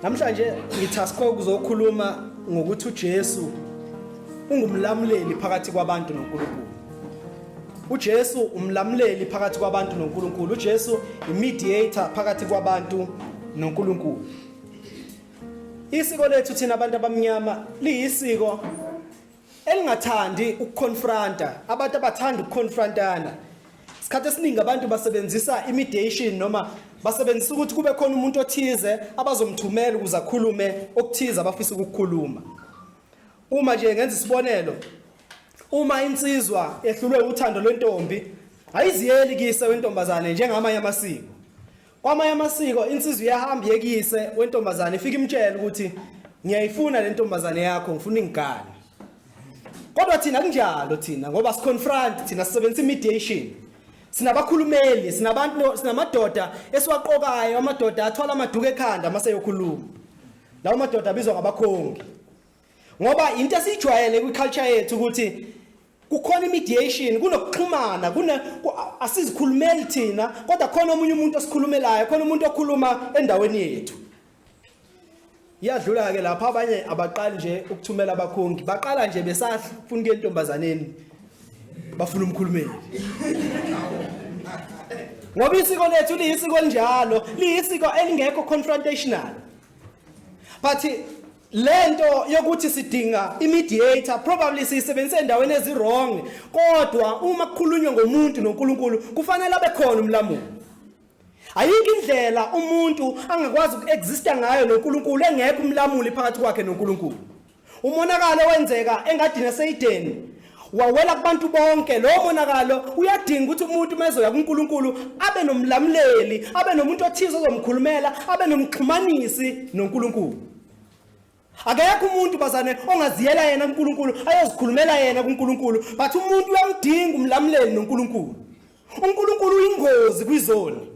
Namhlanje ngithaskwe ukuzokhuluma ngokuthi uJesu ungumlamuleli phakathi kwabantu noNkulunkulu. uJesu umlamuleli phakathi kwabantu noNkulunkulu. uJesu imediator phakathi kwabantu noNkulunkulu. Isiko lethu thina abantu abamnyama liyisiko elingathandi ukukonfronta. Abantu abathanda ukukonfrontana. Isikhathi esiningi abantu basebenzisa imidiation noma basebenzisa ukuthi kube khona umuntu othize abazomthumela ukuze akhulume okuthize abafisa ukukhuluma. Uma nje ngenza isibonelo, uma insizwa ehlulwe uthando lwentombi, ayiziyeli kise wentombazane njengamanye amasiko. Kwamanye amasiko insizwa iyahamba yekise wentombazane ifika imtshela ukuthi ngiyayifuna le ntombazane yakho, ngifuna ingane. Kodwa thina kunjalo thina ngoba siconfront, thina sisebenzisa imidiation. Sinabakhulumeli, sinamadoda esiwaqokayo, amadoda athwala amaduku ekhanda mase yokhuluma. Lawo madoda abizwa ngabakhongi. Ngoba into esijwayele kwiculture yethu ukuthi kukhona imidiation, kunokuxhumana, asizikhulumeli thina, kodwa khona omunye umuntu osikhulumelayo, khona umuntu okhuluma endaweni yethu. Iyadlula ke lapha abanye abaqali nje ukuthumela abakhongi, baqala nje besafuna ke intombazaneni bafuna umkhulumeli. Ngoba isiko lethu liyisiko njalo, liyisiko elingekho confrontational. But lento yokuthi sidinga imediator probably siyisebenzise endaweni ezirong, kodwa uma kukhulunywa ngomuntu noNkulunkulu kufanele abe khona umlamuli. Ayikho indlela umuntu angakwazi ukuexista ngayo noNkulunkulu engekho umlamuli phakathi kwakhe noNkulunkulu. Umonakalo wenzeka engadini yaseEden wawela kubantu bonke. Lo monakalo uyadinga ukuthi umuntu mezoya kuNkulunkulu abe nomlamuleli, abe nomuntu othize ozomkhulumela, abe nomxhumanisi noNkulunkulu. Akekho umuntu bazane ongaziyela yena kuNkulunkulu ayozikhulumela yena kuNkulunkulu, but umuntu uyamdinga umlamuleli noNkulunkulu. uNkulunkulu uyingozi kwizoni.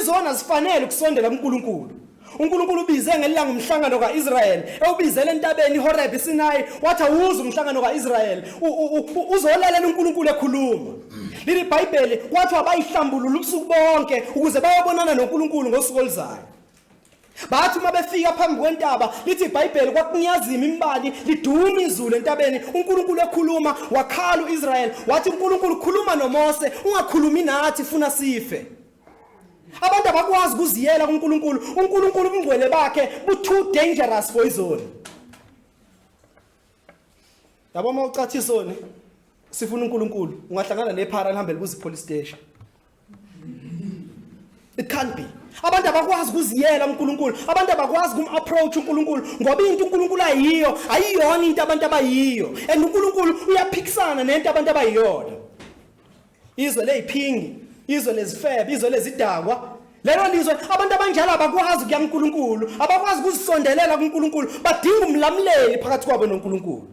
Izona azifanele ukusondela kuNkulunkulu. uNkulunkulu ubize ngelanga umhlangano kaIsrael, ewubizele entabeni iHoreb iSinai, wathi awuze umhlangano kaIsrael uzolalela uNkulunkulu ekhuluma. Leli iBhayibheli wathi abayihlambulula ubusuku bonke ukuze bayobonana noNkulunkulu ngosuku oluzayo. Bathi uma befika phambi kwentaba, lithi iBhayibheli kwakunyazima imbali, liduma izulu entabeni, uNkulunkulu ekhuluma, wakhala uIsrael, wathi uNkulunkulu khuluma noMose, ungakhulumi nathi funa sife. Abantu abakwazi ukuziyela kuNkulunkulu, uNkulunkulu ubungcwele bakhe bu-too dangerous for izoni. Yabo uma ucathi izoni sifuna uNkulunkulu, ungahlangana nephara lihambele kuze police station. It can't be. Abantu abakwazi ukuziyela uNkulunkulu, abantu abakwazi ukum-approach uNkulunkulu ngoba into uNkulunkulu ayiyona into abantu abayiyo, and uNkulunkulu uyaphikisana nento abantu abayiyona. Izwe leyiphingi, izwe lezifebe, izwe lezidakwa, lelo lizwe abantu abanjalo abakwazi ukuya kuNkulunkulu, abakwazi ukuzisondelela kuNkulunkulu, badinga umlamuleli phakathi kwabo noNkulunkulu.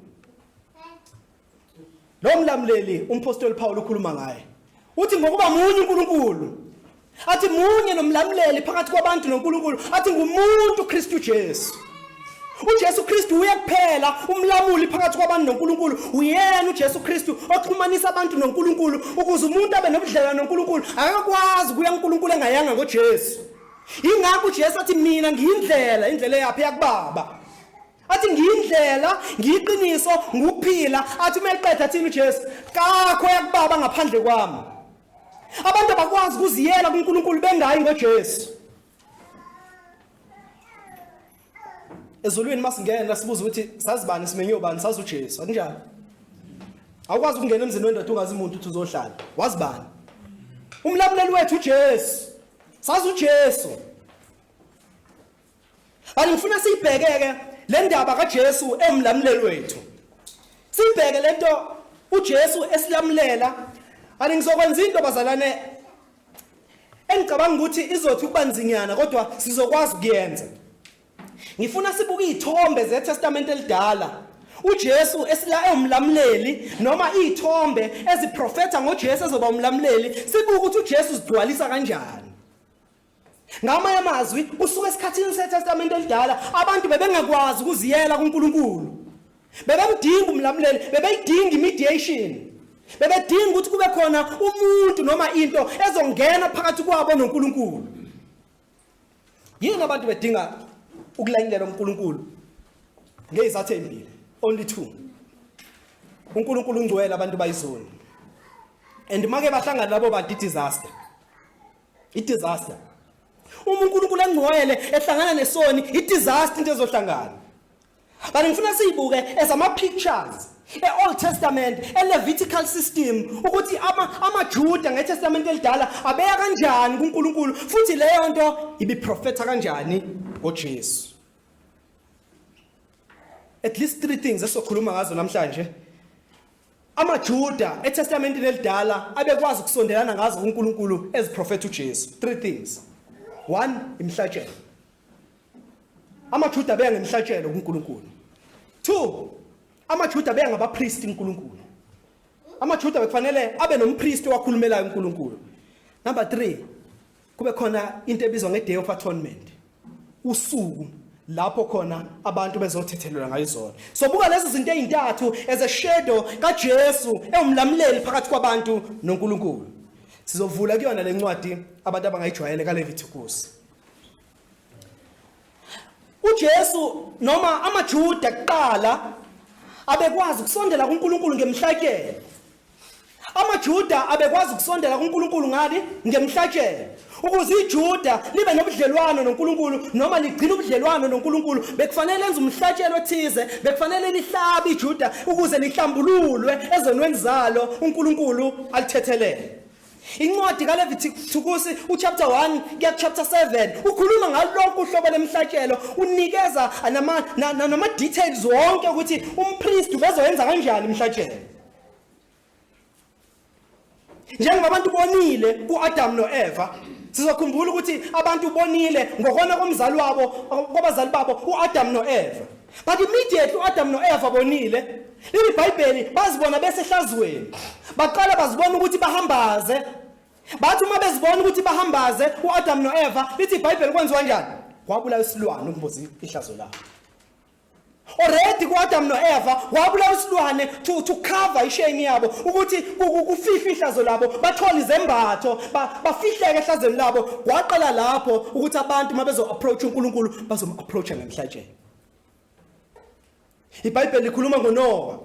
Lo mlamuleli umpostoli Paul ukhuluma ngaye, uthi ngokuba munye uNkulunkulu, athi munye nomlamuleli phakathi kwabantu noNkulunkulu, athi ngumuntu uKristu Jesu. uJesu Kristu uye kuphela umlamuli phakathi kwabantu noNkulunkulu. Uyena uJesu Kristu oxhumanisa abantu noNkulunkulu ukuze umuntu abe nobudlelwano noNkulunkulu. Akakwazi ukuya kuNkulunkulu engayanga ngoJesu. Ingakho uJesu athi mina ngiyindlela, indlela yaphi yakuBaba. Athi ngiyindlela, ngiyiqiniso, ngukuphila. Athi umeqeda athini uJesu? Kakho yakuBaba ngaphandle kwami. Abantu abakwazi ukuziyela kuNkulunkulu bengayi ngoJesu. Ezulwini masingena sibuza ukuthi sazibani simenye ubani, sazi uJesu, akunjalo. Awukwazi ukungena emzini wendoda ungazi umuntu uthi uzohlala. Wazibani? Umlamuleli wethu uJesu. Sazi uJesu. Bani ngifuna siyibhekeke le ndaba kaJesu emlamuleli wethu. Sibheke lento uJesu esilamulela. Ani ngizokwenza into bazalane engicabanga ukuthi izothi ukubanzinyana kodwa sizokwazi ukuyenza. Ngifuna sibuke izithombe zeTestament elidala. uJesu esila umlamuleli noma izithombe eziprofetha ngoJesu ezoba umlamuleli, sibuke ukuthi uJesu uzigcwalisa kanjani. Ngamanye amazwi usuke esikhathini seTestament elidala abantu bebengakwazi ukuziyela kuNkulunkulu. Bebemdinga umlamuleli, bebeyidinga imediation. Bebedinga ukuthi kube khona umuntu noma into ezongena phakathi kwabo noNkulunkulu. Yini abantu bedinga ukulandelela uNkulunkulu ngezathu ezimbili, only two. uNkulunkulu ungcwele abantu bayizoni. And make bahlangana labo bantu disaster. Disaster. Uma uNkulunkulu engcwele ehlangana nesoni, disaster into ezohlangana. But ngifuna siyibuke as ama pictures e-Old Testament, e-Levitical system, ukuthi amaJuda ngeTestament elidala abeya kanjani kuNkulunkulu, futhi leyo nto ibiprofetha kanjani ngoJesu. At least three things esizokhuluma ngazo namhlanje. AmaJuda eTestamentini elidala abekwazi ukusondelana ngazo kuNkulunkulu as prophet uJesu. Three things. One, imhlatshelo. AmaJuda beya ngemhlatshelo kuNkulunkulu. Two, AmaJuda beya ngabapriest kuNkulunkulu. AmaJuda bekufanele abe nompriest owakhulumelayo uNkulunkulu. Number three, kube khona into ebizwa ngeDay of Atonement. Usuku lapho khona abantu bezothethelelwa ngayizono. So buka lezi zinto ezintathu as a shadow kaJesu umlamuleli phakathi kwabantu noNkulunkulu. Sizovula kuyona lencwadi abantu abangayijwayele kaLeviticus. uJesu noma amaJuda kuqala abekwazi ukusondela kuNkulunkulu ngemhlatshelo. AmaJuda abekwazi ukusondela kuNkulunkulu ngani? Ngemhlatshelo. Ukuze iJuda libe nobudlelwano noNkulunkulu noma ligcina ubudlelwano noNkulunkulu, bekufanele lenze umhlatshelo othize, bekufanele lihlabe iJuda ukuze lihlambululwe ezonweni zalo uNkulunkulu alithethelele. Incwadi kaLeviticus uchapter 1 kuya chapter 7 ukhuluma ngalokho uhlobo lemhlatshelo, unikeza nama details wonke ukuthi umpriest ubezoyenza kanjani imhlatshelo. Njengoba abantu bonile kuAdam noEva, sizokhumbula ukuthi abantu bonile ngokona komzali wabo, kwabazali babo uAdam noEva. But immediately uAdam noEva bonile, iBhayibheli bazibona besehlazweni. Baqala bazibona ukuthi bahambaze. Bathi uma bezibona ukuthi bahambaze uAdam noEva, lithi iBhayibheli kwenziwa kanjani? Kwabulawa isilwane ukuboza ihlazo labo. Already kuAdam noEva wabulawa isilwane to cover ishame yabo ukuthi kufihla ihlazo labo, bathola izembatho, bafihleke ehlazweni labo. Kwaqala lapho ukuthi abantu mabezo approach uNkulunkulu bazom approach ngemhlatshelo. iBhayibheli likhuluma ngoNoah.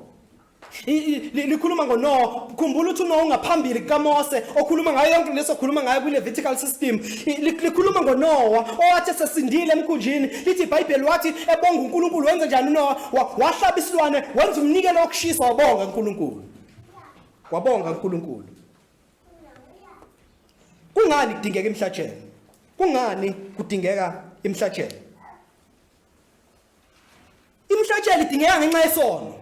Likhuluma ngoNoah. Khumbula ukuthi uNoah ungaphambili kaMose okhuluma ngayo yonke leso khuluma ngayo kwiLevitical system. Likhuluma ngoNoah owathi sesindile emkhunjini. Lithi iBhayibheli wathi ebonga uNkulunkulu wenza njani uNoah? Wahlaba isilwane, wenza umnikelo wokushisa, wabonga uNkulunkulu. Wabonga uNkulunkulu. Kungani kudingeka imhlatshelo? Kungani kudingeka imhlatshelo? Imhlatshelo idingeka ngenxa yesono.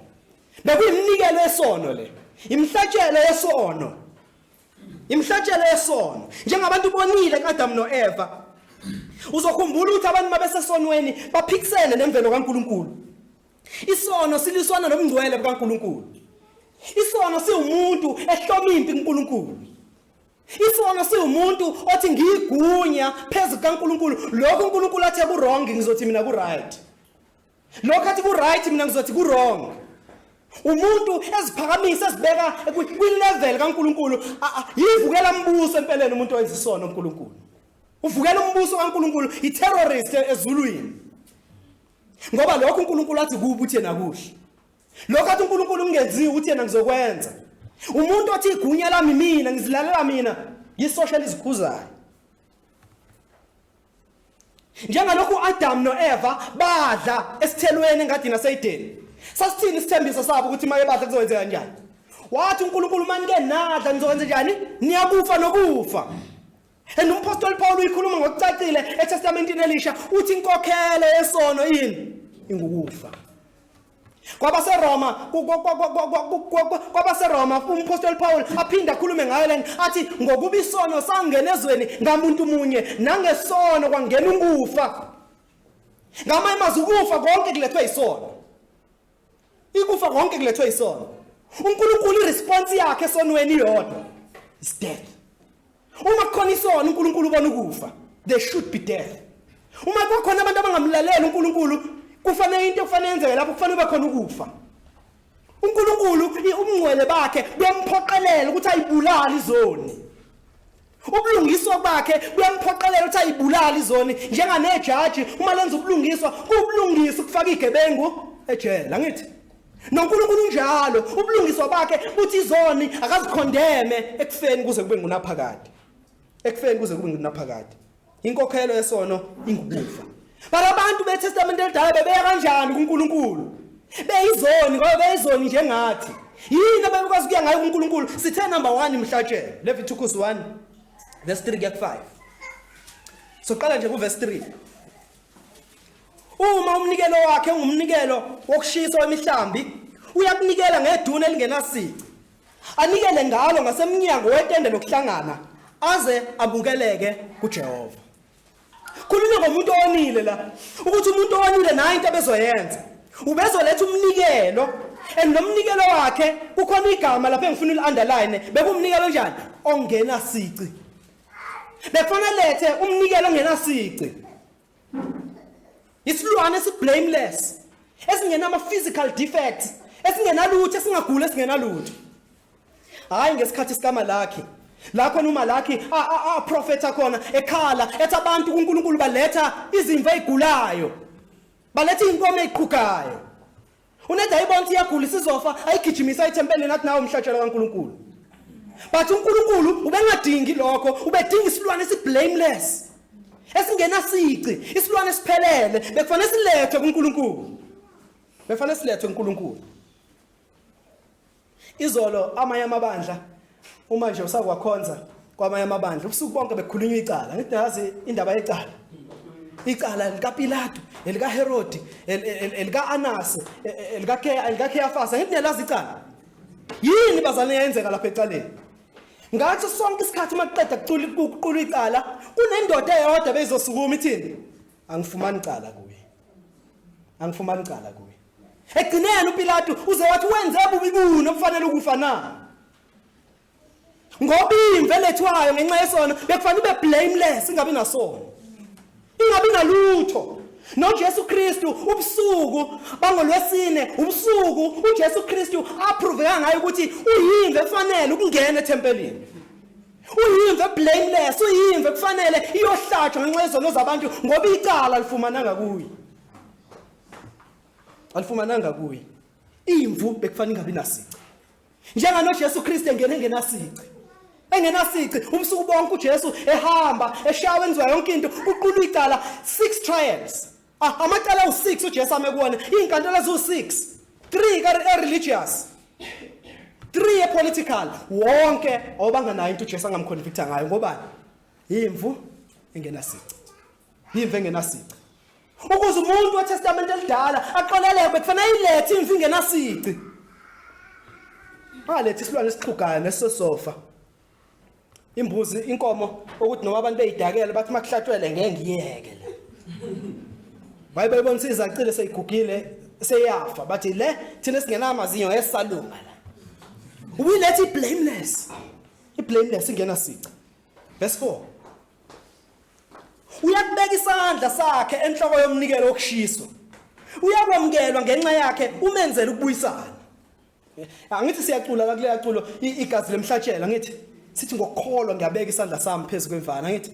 Bekuyiminikelo yesono le. Imhlatshelo yesono. Imhlatshelo yesono. Njengabantu bonile kaAdam noEva. Uzokhumbula ukuthi abantu mabesesonweni baphikisene nemvelo kaNkulunkulu. Isono siliswana nomngcwele kaNkulunkulu. Isono siwumuntu ehlomimpi kuNkulunkulu. Isono siwumuntu othi ngigunya phezulu kaNkulunkulu. Lokho uNkulunkulu athe ku wrong ngizothi mina ku right. Lokho athi ku right mina ngizothi ku wrong. Umuntu eziphakamisa ezibeka kwi-level kaNkulunkulu, yivukela umbuso empeleni umuntu owenza isono uNkulunkulu. Uvukela umbuso kaNkulunkulu, i-terrorist ezulwini. Ngoba lokho uNkulunkulu athi kubi uthi yena kuhle. Lokho athi uNkulunkulu ungenziwe uthi yena ngizokwenza. Umuntu othi igunya lami mina ngizilalela mina, yi-social izikhuzayo. Njengalokhu uAdam noEva badla esithelweni engadini naseyideni. Sasithini isithembiso sabo ukuthi make badla kuzowenza kanjani? Wathi uNkulunkulu manike nadla nizokwenza njani? Niyakufa nokufa. And umpostoli Paul uyikhuluma ngokucacile eTestamentini elisha uthi inkokhelo yesono yini? Ingukufa. KwabaseRoma umpostoli Paul aphinda akhulume ngayo lena athi ngokuba isono sangena ezweni ngamuntu munye nangesono kwangena ukufa. Ngamanye amazwi ukufa konke kulethwe isono. Ikufa konke kulethwe isono. uNkulunkulu iresponse yakhe esonweni yodwa is death. Uma kukhona isono uNkulunkulu ubona ukufa, there should be death. Uma kukhona abantu abangamlalela uNkulunkulu, kufanele into kufanele yenzeke lapho kufanele ube khona ukufa. uNkulunkulu ubungcwele bakhe bemphoqelela ukuthi ayibulale izoni. Ubulungiswa bakhe buyamphoqelela ukuthi ayibulala izoni njenganejaji uma lenza ubulungiswa kubulungisa ukufaka igebengu ejele ngithi noNkulunkulu njalo ubulungiswa bakhe buthi izoni akazikhondeme ekufeni kuze kube ngunaphakade inkokhelo yesono ingukufa bara abantu beTestament elidala bebeya kanjani kuNkulunkulu beyizoni ngoba beyizoni njengathi yini abekwazi ukuya ngayo kuNkulunkulu sithe number 1 imhlatshelo Leviticus 1 verse 3 get 5 so qala nje ku verse 3 uma umnikelo wakhe ungumnikelo wokushisa wemihlambi uyakunikela ngeduna elingenasici anikele ngalo ngasemnyango wetende lokuhlangana aze abukeleke kuJehova khulunywa ngomuntu onile la ukuthi umuntu onile nayo into abezoyenza ubezoletha umnikelo nomnikelo wakhe kukhona igama lapha engifuna uliunderline bekumnikelo njani ongena sici bekufanele lethe umnikelo ongena sici isilwane esiblameless esingena ama physical defects esingenalutho esingagula esingenalutho hayi ngesikhathi sikama lakhe la khona uMalaki a prophet khona ekhala ethi abantu kuNkulunkulu baletha izimvu ezigulayo baletha inkomo eziqhukayo uneda ayibonthi iyagula isizofa ayigijimisa ethempelini nathi nawo umhlatshelo kaNkulunkulu but uNkulunkulu ubengadingi lokho ubedinga isilwane esiblameless esingena sici isilwane esiphelele bekufanele silethwe kuNkulunkulu izolo amanye amabandla uma nje usakwakhonza kwamanye amabandla ubusuku bonke bekukhulunywa icala ngithi yazi indaba icala likaPilato elikaHerodi elikaAnasi elikaKeyafasa ngithi niyalazi icala yini bazane yenzeka lapha ecaleni ngathi sonke isikhathi maqeda kuqula icala kunendoda eyodwa bezosukuma ithini angifumani icala kuye egcineni uPilato uze wathi wenze bubi buni obufanele ukufa na ngoba imve lethwayo ngenxa yesono bekufanele ube blameless ingabi nasono ingabi nalutho noJesu Kristu ubusuku bangolwesine ubusuku uJesu Kristu approve ngayo ukuthi uyimve efanele ukungena ethempelini uyimve blameless uyimve kufanele iyohlatshwa ngenxa yezono zabantu ngoba icala alifumananga kuye imvu bekufanele ingabi nasici njengano Jesu Kristu engenasici ubusuku bonke uJesu ehamba eshawa enziwa yonke into uqula icala 6 trials amacala u6 uJesu amekubona inkantolo ezu6 3 religious 3 political wonke awubanganayo into uJesu angamconvicta ngayo ngoba imvu engenasici ukuze umuntu weTestament elidala aqoleleke bekufanele ilethe imvu engenasici balethe isilwane esixhugayo nesosofa imbuzi inkomo ukuthi noma abantu beyidakele bathi makuhlatshwele ngeke ngiyeke la bayibonisa izacile seyigugile seyafa bathi le thina singenamazinyo esalunga la uyilethe iblameless ingenasici verse 4 uyakubeka isandla sakhe enhloko yomnikelo wokushiswa uyakwamkelwa ngenxa yakhe umenzele ukubuyisana angithi siyacula la kuleya culo igazi lemhlatshelo ngithi sithi ngokukholwa ngiyabeka isandla sami phezulu kwemvana ngithi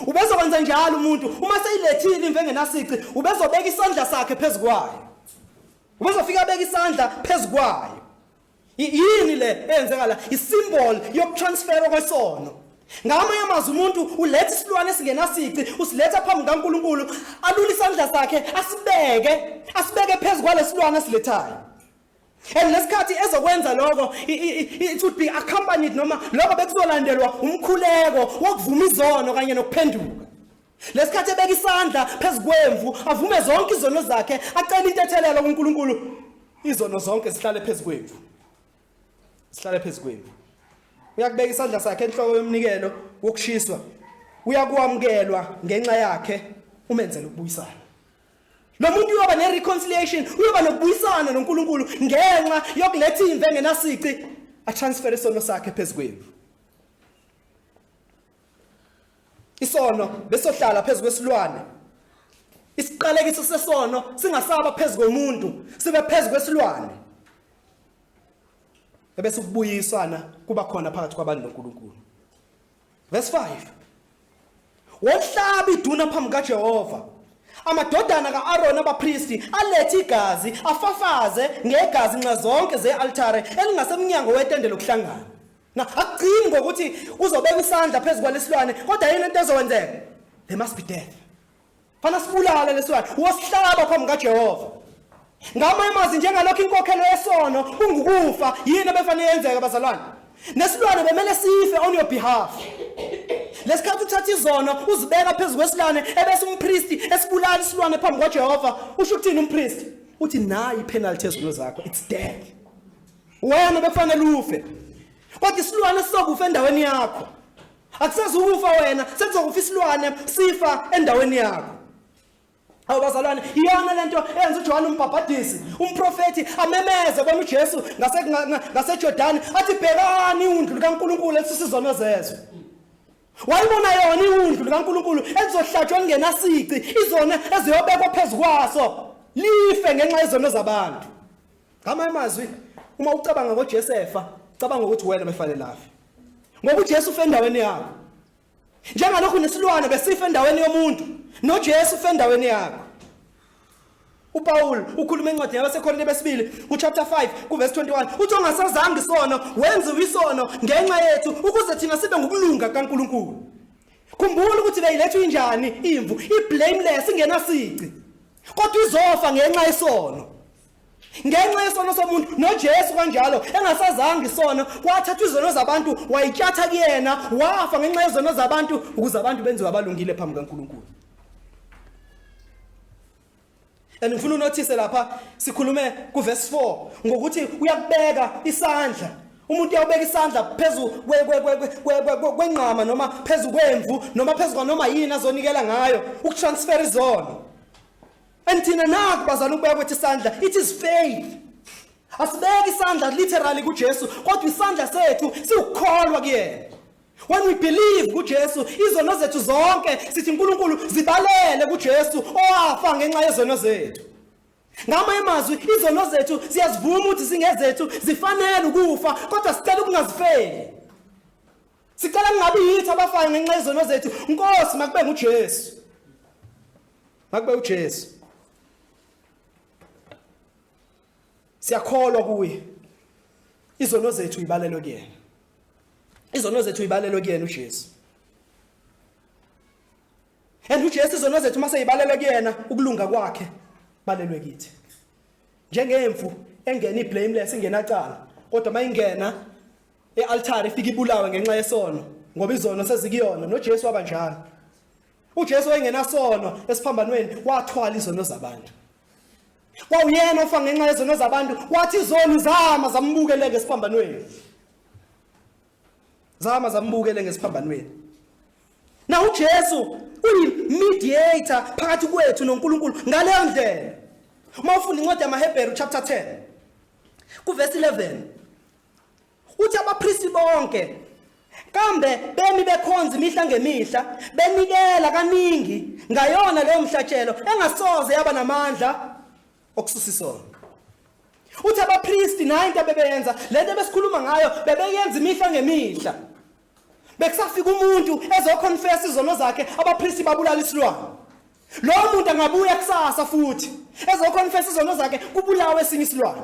ubezokwenza njalo umuntu uma seyilethile imve engenasici ubezobeka isandla sakhe phezulu kwayo ubezofika abeka isandla phezulu kwayo yini le eyenzeka la isymbol yokutransfer kwesono ngamanye amazwi umuntu uletha isilwane esingenasici usiletha phambi kaNkulunkulu alule isandla sakhe asibeke phezulu kwalesilwane esilethayo lesikhathi ezokwenza lokho it would be accompanied noma lokho bekuzolandelwa umkhuleko wokuvuma izono kanye nokuphenduka lesikhathi ebeka isandla phezulu kwemvu avume zonke izono zakhe acela intethelelo kuNkulunkulu izono zonke zihlale phezulu kwemvu uyakubeka isandla sakhe enhloko yomnikelo wokushiswa uyakwamkelwa ngenxa yakhe umenzele ukubuyisana lo muntu uyoba nereconciliation uyoba nokubuyisana noNkulunkulu ngenxa yokuletha imve engenasici atransfer isono sakhe phezulu kwemvu isono besohlala phezulu kwesilwane isiqalekiso sesono singasaba phezulu komuntu sibe phezulu kwesilwane ebese ukubuyisana kuba khona phakathi kwabantu noNkulunkulu Verse 5. Wohlaba iduna phambi kaJehova. Amadodana kaAroni abapristi alethe igazi afafaze ngegazi nxa zonke ze-altare elingasemnyango wetende lokuhlangana. Na akugcini ngokuthi uzobeka isandla phezulu kwalesilwane kodwa yini into ezokwenzeka? There must be death. Fana sibulale lesilwane wosihlaba phambi kaJehova. Ngama imazi njengalokho inkokhelo yesono kungukufa yini ebefanele yenzeka bazalwane? Nesilwane bemele sife on your behalf. Lesikhathi uthatha izono uzibeka phezulu kwesilwane ebese umpristi esibulala isilwane phambi kwaJehova usho ukuthini umpristi? Uthi nayi ipenalty ezizo zakho, it's death. Wena befanele ufe. Kodwa isilwane sizokufa endaweni yakho. Akusezukufa wena, sekuzokufa isilwane sifa endaweni yakho. Hawu bazalwane, iyona lento eyenza uJohn umbhaphatisi, umprofeti amemeze kwena uJesu ngaseJordani athi bhekani undlu kaNkulunkulu esisizono zezwe. Wayibona yona iundlu kaNkulunkulu ezizohlatshwa ngenasici, izona eziyobekwa phezulu kwaso life ngenxa yezono zabantu. Ngama amazwi uma ucabanga ngoJesefa, cabanga ukuthi wena befanele lafi. Ngoba uJesu ufe endaweni yakho. Njengalokho nesilwane besifa endaweni yomuntu, noJesu ufe endaweni yakho. uPaul ukhuluma encwadini yabaseKorinte besibili kuchapter 5 kuverse 21 uthi ongasazange isono wenziwe isono ngenxa yethu ukuze thina sibe ngokulunga kaNkulunkulu. Khumbula ukuthi beyilethwe injani imvu iblameless ingenasici. Kodwa izofa ngenxa yesono. Ngenxa yesono somuntu noJesu kanjalo engasazange isono wathatha izono zabantu wayithatha kuyena wafa ngenxa yezono zabantu ukuze abantu benziwe abalungile phambi kaNkulunkulu. And ngifuna unothise lapha sikhulume kuverse 4 ngokuthi uyakubeka isandla. Umuntu uyabeka isandla phezulu kwenqama noma phezulu kwemvu noma phezulu noma yini azonikela ngayo ukutransfer izono. Anthina naku bazana ukubeka kwethu isandla, it is faith. Asibeki isandla literally kuJesu kodwa isandla sethu siukholwa kuyena. When we believe kuJesu izono zethu zonke sithi uNkulunkulu zibalele kuJesu owafa ngenxa yezono zethu. Ngama amazwi izono zethu siyazivuma ukuthi singezethu zifanele ukufa kodwa sicela ukungazifeli. Sicela kungabi yithi abafayo ngenxa yezono zethu. Nkosi makube nguJesu. Makube uJesu. Siyakholwa kuye. Izono zethu ibalelwe kuyena. Izono zethu ibalelwe kuyena uJesu. And uJesu izono zethu mase ibalelwe kuyena ukulunga kwakhe balelwe kithi. Njengemvu engena iblameless ingenacala kodwa mayingena ealtar ifika ibulawe ngenxa yesono ngoba izono sezikuyona noJesu wabanjalo. uJesu engenasono esiphambanweni wathwala izono zabantu. Kwawuyena ofa ngenxa yezono zabantu wathi izono zama zambukeleke esiphambanweni. Zama zambukele ngesiphambanweni. Na uJesu uyi-mediator phakathi kwethu noNkulunkulu ngaleyo ndlela. Uma ufunda incwadi yamaHebheru chapter 10 kuverse 11 uthi abapristi bonke kambe bemi bekhonza imihla ngemihla benikela kaningi ngayona leyo mhlatshelo engasoze yaba namandla okususa isono. Uthi abapristi nayo into abebenza lento besikhuluma ngayo bebeyenza imihla ngemihla. Bekusafika umuntu ezoconfess izono zakhe abapristi babulala isilwane. Lo muntu angabuya kusasa futhi ezoconfess izono zakhe kubulawe esinye isilwane.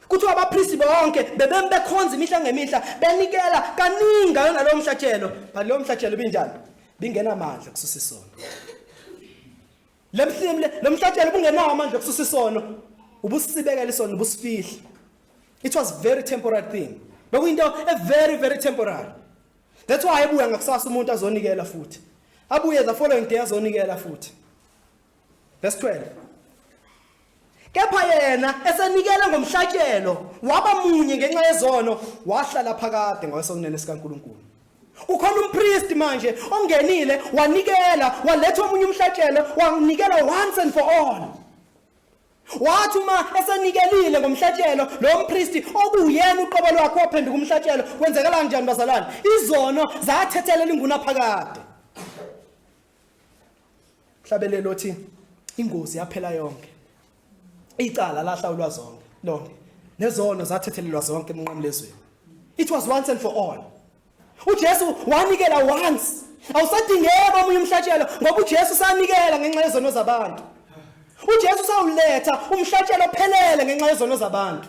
Kuthi abapristi bonke bebekhonza imihla ngemihla benikela kaningi ngayona lo mhlatshelo. But lo mhlatshelo binjani? Bingena amandla kususa isono. Lo mhlatshelo bungenawo amandla kususa isono ubusibekela isono ubusifihla. It was very temporary thing. Bekuyinto a very very temporary. That's why abuya ngakusasa umuntu azonikela futhi. Abuye the following day azonikela futhi. Verse 12. Kepha yena esenikela ngomhlatshelo waba munye ngenxa yezono wahlala phakade ngawesokunene sikaNkulunkulu. Ukhona umpriest manje ongenile wanikela waletha omunye umhlatshelo wanikela once and for all. Wathi uma esenikelile ngomhlatshelo lo mpristi okuyena uqobo lwakhe ophenduka umhlatshelo kwenzekala kanjani bazalwane? Izono zathethelela inguna phakade. Hlabelelo uthi ingozi yaphela yonke. Icala lahlawulwa zonke lonke. Nezono zathethelelwa zonke emnqamlezweni. It was once and for all. uJesu wanikela once. Awusadingeka omunye umhlatshelo ngoba uJesu sanikela ngenxa yezono zabantu. uJesu sawuletha umhlatshelo ophelele ngenxa yezono zabantu.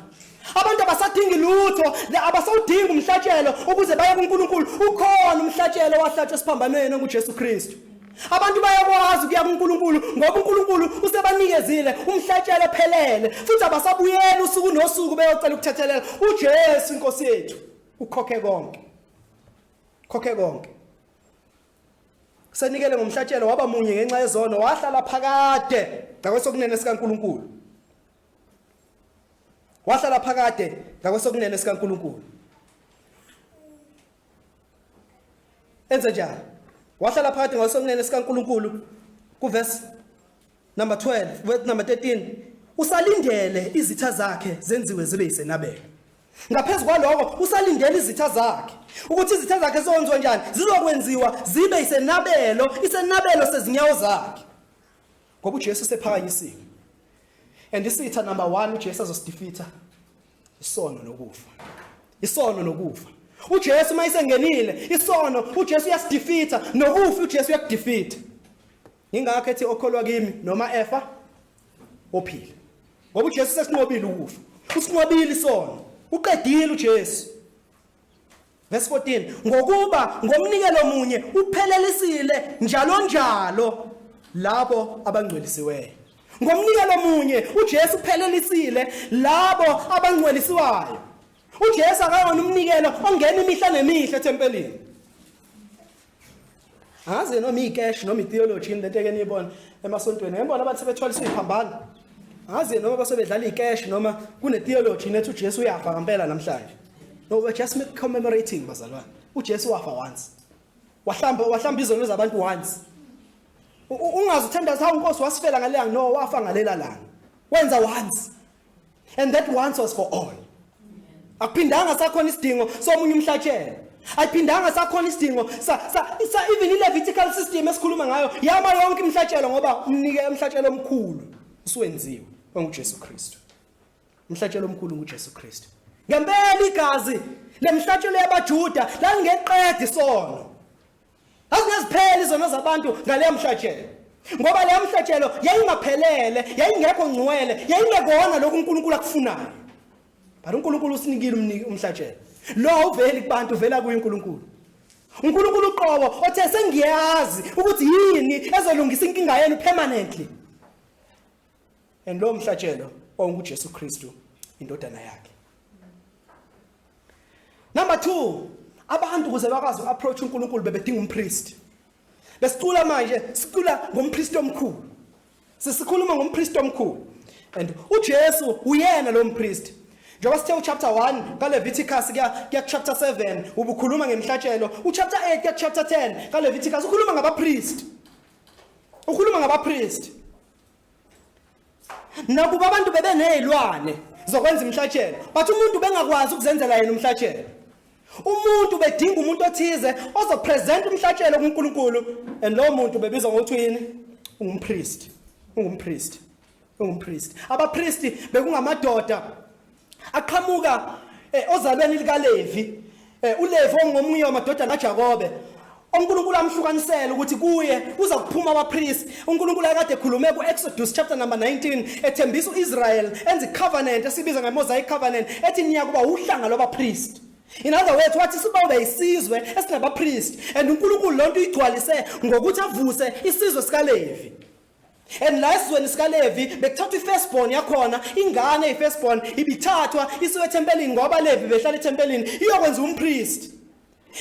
Abantu abasadingi lutho, abasawudinga umhlatshelo ukuze baye kuNkulunkulu. Ukhona umhlatshelo wahlatshwa esiphambanweni ngoJesu Kristu. Abantu bayakwazi ukuya kuNkulunkulu ngoba uNkulunkulu usebanikezile umhlatshelo ophelele. Futhi abasabuyela usuku nosuku beyocela ukuthethelela. uJesu inkosi yethu ukhokhe konke. Khokhe konke. Senikele ngomhlatshelo waba munye ngenxa yezono wahlala phakade ngakwesokunene sikaNkulunkulu. Wahlala phakade ngakwesokunene sikaNkulunkulu. Enze njani? Wahlala phakade ngakwesokunene sikaNkulunkulu kuverse number 12, verse number 13. Usalindele izitha zakhe zenziwe zibe yisenabelo. Ngaphezulu kwaloko usalindele izitha zakhe ukuthi izitha zakhe zonziwa njani zizokwenziwa zibe yisenabelo, isenabelo sezinyawo zakhe. Ngoba uJesu sephakanyisiwe. And isitha number 1 uJesu azosdefeata isono nokufa. Isono nokufa. uJesu mayisengenile isono uJesu uyasidefeata nokufa uJesu uyakudefeata. Ingakho ethi okholwa kimi noma efa ophila. Ngoba uJesu sesinqobile ukufa. Usinqobile isono. Uqedile uJesu. Verse 14. Ngokuba ngomnikelo munye uphelelisile njalo labo abangcwelisiweyo. Ngomnikelo munye uJesu uphelelisile labo abangcwelisiwayo. uJesu akayona umnikelo ongena imihla nemihla eThempelini. Aze noma icash noma itheology lento eke niyibona emasontweni. Ngembona abathi sebethwalisa iphambana. Aze noma basobedlala icash noma kune theology nethi uJesu uyafa ngempela namhlanje. No, we're just commemorating bazalwane. uJesu wafa once. Wahlamba izono zabantu once. Ungazi uthandaza ha uNkosi wasifela ngaleya no wafa ngalela langa. Wenza once. And that once was for all. Akuphindanga sakhona isidingo somunye umhlatshelo. Ayiphindanga sakhona isidingo even iLevitical system esikhuluma ngayo yama yonke imhlatshelo ngoba umnike umhlatshelo omkhulu usuwenziwe ngoJesu Kristu. Umhlatshelo omkhulu ngoJesu Kristu. Ngempela igazi lemhlatshelo yabaJuda langeqeda isono. Azingazipheli izono zabantu ngale mhlatshelo. Ngoba le mhlatshelo yayingaphelele, yayingekho ngcwele, yayingekona lokhu uNkulunkulu akufunayo. But uNkulunkulu usinikile umhlatshelo. Lo uveli kubantu uvela kuNkulunkulu. uNkulunkulu uqobo othe sengiyazi ukuthi yini ezolungisa inkinga yenu permanently. And lo mhlatshelo onguJesu Kristu indodana yakhe. Number 2, abantu kuze bakwazi uapproach uNkulunkulu bebedinga umpriest. Lesicula manje sicula ngompriest omkhulu. Sisikhuluma ngompriest omkhulu. And uJesu uyena lo mpriest. Njengoba sithe chapter 1 kaLeviticus kuya chapter 7 ubukhuluma ngemhlatshelo. Chapter 8 kuya chapter 10 kaLeviticus ukhuluma ngabapriest. Ukhuluma ngabapriest. Nakuba abantu bebenezilwane zokwenza imhlatshelo, but umuntu bengakwazi ukuzenzela yena umhlatshelo. Umuntu bedinga umuntu othize ozopresent umhlatshelo kuNkulunkulu, and lo muntu bebizwa ngokuthini umpriest. Ungumpriest. Abapriesti bekungamadoda aqhamuka ozalweni likaLevi. uLevi ongomunye wamadodana kaJakobe. uNkulunkulu amhlukanisela ukuthi kuye uza kuphuma abapriest. uNkulunkulu akade ekhulume kuExodus chapter number 19 ethembisa uIsrael enze covenant esibiza ngeMosaic covenant ethi niyakuba uhlanga lwabapriest. In other words, wathi sibabe isizwe esinabapriest, and uNkulunkulu lonto igcwalise ngokuthi avuse isizwe sikaLevi. And la isizweni sikaLevi bekuthathwa ifirstborn yakhona, ingane ifirstborn ibithathwa isiwe eThempelini ngoba Levi behlala eThempelini iyokwenza umpriest.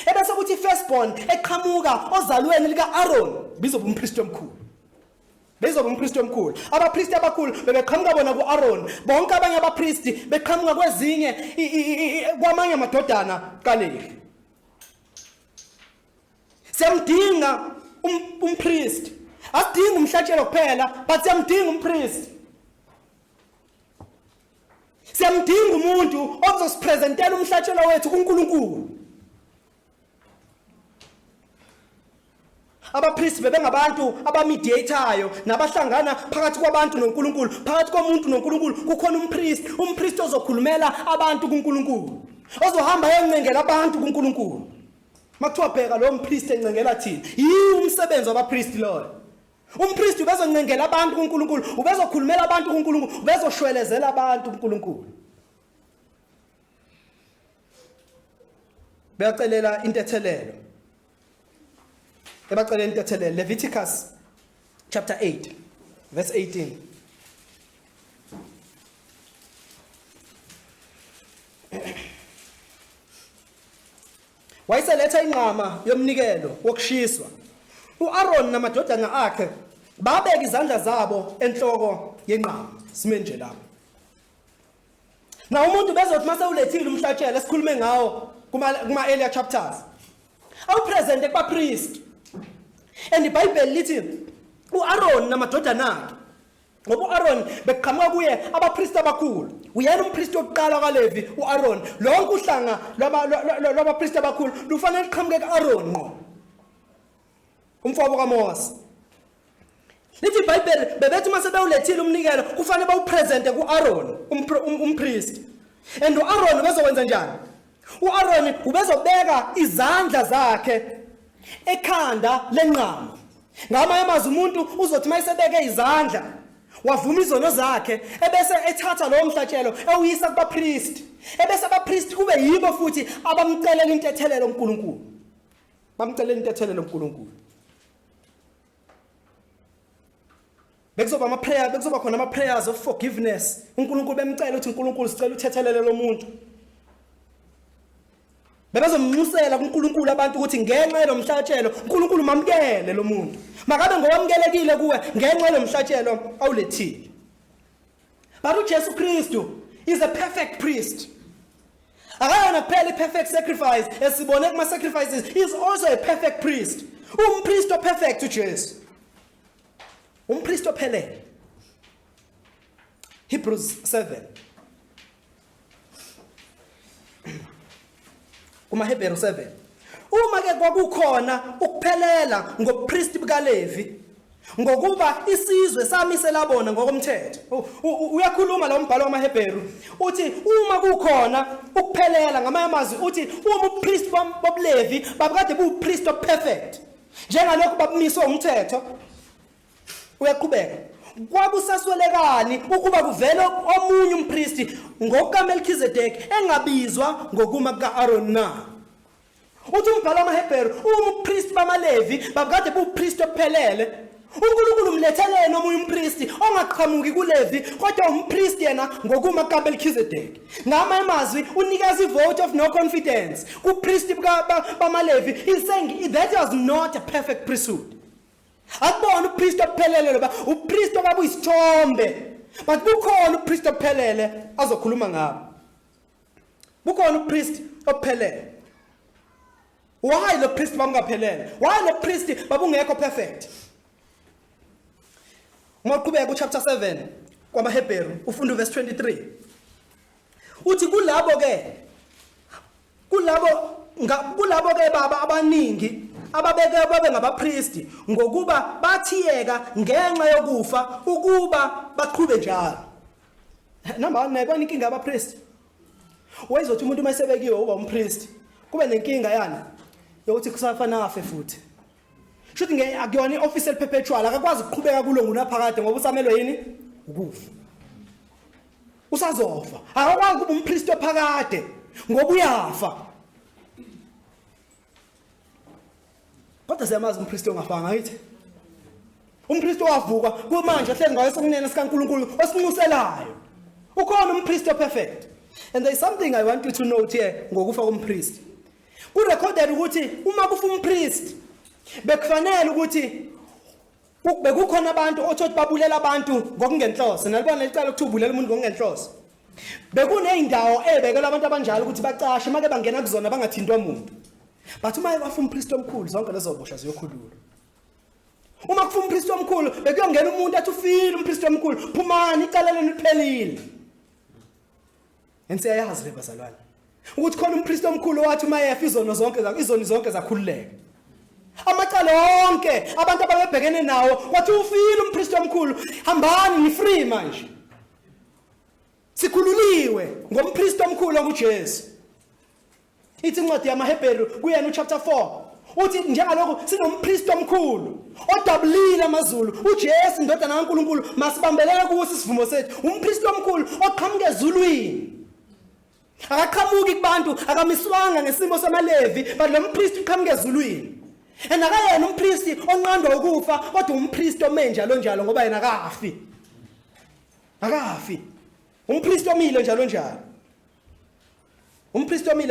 Ebese kuthi ifirstborn eqhamuka ozalweni likaAaron bizoba umpriest omkhulu. Abapriesti abakhulu bebeqhamuka bona kuAaron. Bonke abanye abapriesti beqhamuka kwezinye kwamanye amadodana kaLevi. Siyamdinga umpriest. Asidinga umhlatshelo kuphela, but siyamdinga umpriest. Siyamdinga umuntu ozosipresentela umhlatshelo wethu kuNkulunkulu. Abapriest bebengabantu abamediatayo nabahlangana phakathi kwabantu noNkulunkulu. Phakathi komuntu noNkulunkulu kukhona umpriest ozokhulumela abantu kuNkulunkulu. ozohamba eyoncengela abantu kuNkulunkulu. Makuthiwa bheka lo mpriest encengela thina. Yiwo umsebenzi wabapriest loyo. Umpriest ubezoncengela abantu kuNkulunkulu, ubezokhulumela abantu kuNkulunkulu, ubezoshwelezela abantu kuNkulunkulu. Beyacelela intethelelo. Ebacelela intethelelo. Leviticus chapter 8 verse 18. Wayeseletha inqama yomnikelo wokushiswa. uAaron namadodana akhe babeka izandla zabo enhloko yenqama. Sime nje lapho. Na umuntu bezothi mase ulethile umhlatshelo esikhulume ngawo kuma earlier chapters. Awupresente kwa priest. And iBhayibheli lithi uAaron namadodana akhe. Ngoba uAaron beqhamuka kuye abapriest abakhulu. Uyena umpriest oqala kaLevi uAaron. Lonke uhlanga lwabapriest abakhulu lufanele liqhamuke kuAaron ngqo. Umfowabo kaMose. Lithi iBhayibheli bebethi mase bewulethile umnikelo kufanele bawupresente kuAaron umpriest. And uAaron ubezokwenza njani? uAaron ubezobeka izandla zakhe ekhanda lenqama. Ngamanye amazwi umuntu uzothi mayesebeke izandla wavuma izono zakhe ebese ethatha lo mhlatshelo ewuyisa kubapriest. Ebese abapriest kube yibo futhi abamcelela intethelelo uNkulunkulu. Bamcelela intethelelo uNkulunkulu. Bekuzoba khona ama prayers of forgiveness. uNkulunkulu bemcela uthi uNkulunkulu sicela uthethelele lo muntu. Bebezomnxusela kuNkulunkulu abantu ukuthi ngenxa yomhlatshelo uNkulunkulu mamkele lo muntu. Makabe ngowamkelekile kuwe ngenxa yomhlatshelo awulethile. But uJesu Kristu is a perfect priest. Akayona kuphela perfect sacrifice esibone kuma sacrifices, he is also a perfect priest. Umpriest perfect uJesu. Umpriest ophelele. Hebrews 7. Hebrews 7. Uma ke kwakukhona ukuphelela ngopriest bikaLevi ngokuba isizwe samisela bona ngokomthetho. Uyakhuluma lo mbhalo wamaHebheru uthi uma kukhona ukuphelela ngamanye amazwi uthi uma upriest bobuLevi babukade bupriest perfect njengalokho babumiswe umthetho. Uyaqhubeka. Kwakusaswelekani ukuba kuvele omunye umpriest ngokaMelchizedek engabizwa ngokuma kukaAaron na. Uthi umbhalo wamaHebheru umpriest bamaLevi babukade bupriest ophelele. uNkulunkulu umlethelene omunye umpriest ongaqhamuki kuLevi kodwa umpriest yena ngokuma kukaMelchizedek. Ngamanye amazwi unikeza ivote of no confidence kupriest bamaLevi. He's saying that was not a perfect priesthood. Akubona upriest ophelele loba upriest obabuyisithombe. But bukhona upriest ophelele azokhuluma ngabo. Bukhona upriest ophelele. Why the priest bangaphelele? Why the priest babungekho perfect? Maqhubeka kuchapter 7 kwamaHebheru ufunda verse 23. Uthi kulabo ke baba abaningi ababeke babe ngabapriest ngokuba bathiyeka ngenxa yokufa ukuba baqhube njalo. Number 1 kwani inkinga abapriest. Wayizothi umuntu mayesebekiwe uba umpriest kube nenkinga yana yokuthi kusafana afe futhi. Shuthi akuyona ioffice perpetual akakwazi ukuqhubeka kulo ngunaphakade ngoba usamelwe yini ukufa. Usazofa. Akakwazi kuba umpriest ophakade ngoba uyafa. Kodwa siyamazi umpriest ongafanga yithi. Umpriest owavuka kumanje ahlezi ngayo sokunene sikaNkulunkulu osinquselayo. Ukhona umpriest perfect. And there is something I want you to note here ngokufa kompriest. Kurecorded ukuthi uma kufa umpriest bekufanele ukuthi bekukhona abantu othothi babulela abantu ngokungenhloso. Nalibona licala ukuthi ubulela umuntu ngokungenhloso. Bekuneyindawo ebekela abantu abanjalo ukuthi bacashe make bangena kuzona bangathintwa umuntu. But uma wafa umpriest omkhulu zonke lezo bosha ziyokhululwa. Uma kufa umpriest omkhulu bekuyongena umuntu athi ufile umpriest omkhulu phumani icala lenu liphelile. Ensiyayazi le bazalwane ukuthi khona umpriest omkhulu wathi uma yefa izoni zonke zakhululeka. Amacala onke abantu ababebhekene nawo wathi ufile umpriest omkhulu hambani ni free manje. Sikhululiwe ngompriest omkhulu uJesu. Ithi incwadi yamaHebheru kuyena chapter 4 uthi njengalokho sinompriest omkhulu odabulile amazulu uJesu indodana kaNkulunkulu masibambelele kuwo isivumo sethu umpriest omkhulu oqhamuke ezulwini akaqhamuki kubantu akamiswanga ngesimo samaLevi but lo mpriest uqhamuke ezulwini akayena umpriest onqandwa ukufa kodwa umpriest omenjalo njalo ngoba yena akafi umpriest omile